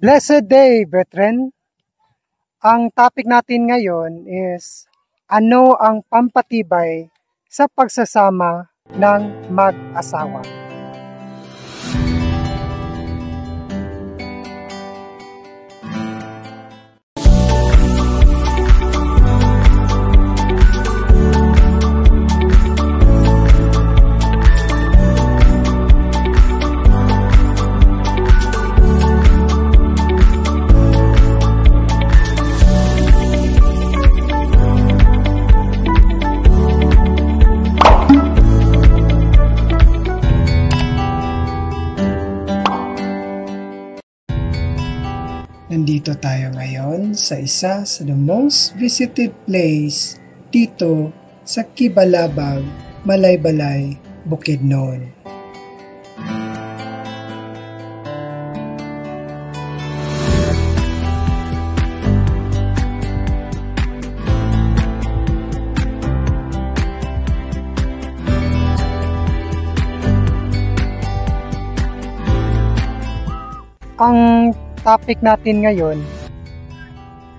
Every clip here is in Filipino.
Blessed day, brethren. Ang topic natin ngayon is ano ang pampatibay sa pagsasama ng mag-asawa. Nandito tayo ngayon sa isa sa the most visited place dito sa Kibalabag, Malaybalay, Bukidnon. Ang topic natin ngayon,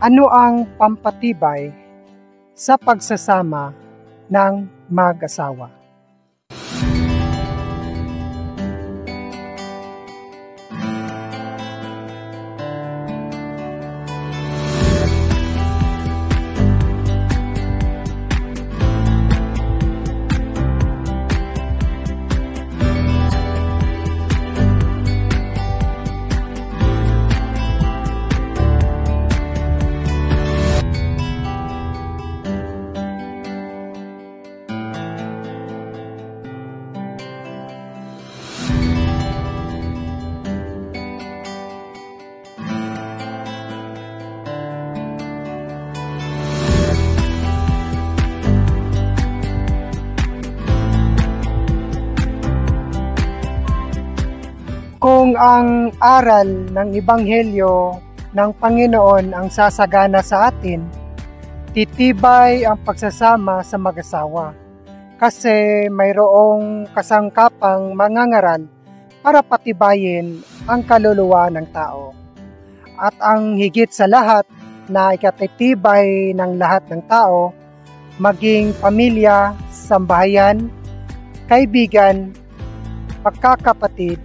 ano ang pampatibay sa pagsasama ng mag-asawa? Kung ang aral ng Ebanghelyo ng Panginoon ang sasagana sa atin, titibay ang pagsasama sa mag-asawa kasi mayroong kasangkapang mangangaral para patibayin ang kaluluwa ng tao. At ang higit sa lahat na ikatitibay ng lahat ng tao, maging pamilya, sambahayan, kaibigan, pagkakapatid,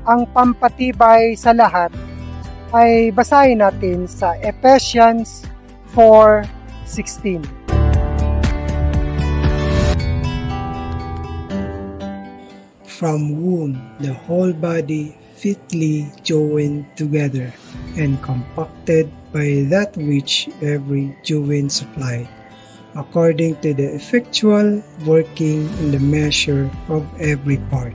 ang pampatibay sa lahat ay basahin natin sa Ephesians 4:16. From whom the whole body fitly joined together and compacted by that which every joint supplied, according to the effectual working in the measure of every part,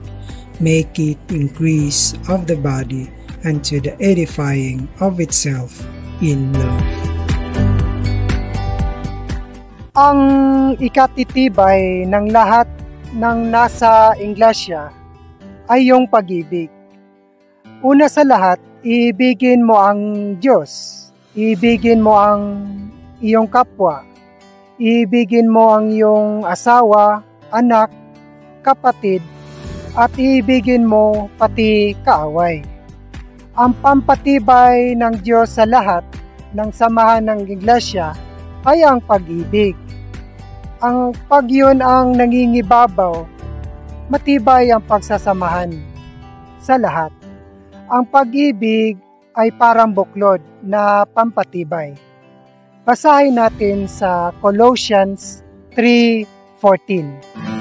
make it increase of the body unto the edifying of itself in love. Ang ikatitibay ng lahat ng nasa iglesia ay yung pag-ibig. Una sa lahat, ibigin mo ang Diyos, ibigin mo ang iyong kapwa, ibigin mo ang iyong asawa, anak, kapatid, at ibigin mo pati kaaway. Ang pampatibay ng Diyos sa lahat ng samahan ng iglesia ay ang pag-ibig. Ang pag yun ang nangingibabaw, matibay ang pagsasamahan sa lahat. Ang pag-ibig ay parang buklod na pampatibay. Basahin natin sa Colossians 3:14.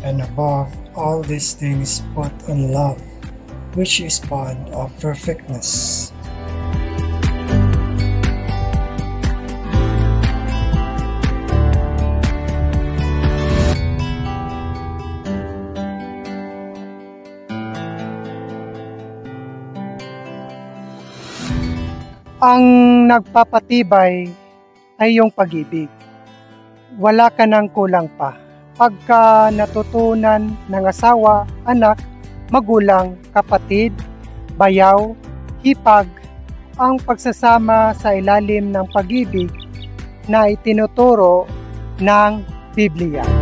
And above all these things put on love, which is bond of perfectness. Ang nagpapatibay ay yung pag-ibig. Wala ka nang kulang pa. Pagka natutunan ng asawa, anak, magulang, kapatid, bayaw, hipag, ang pagsasama sa ilalim ng pag-ibig na itinuturo ng Biblia.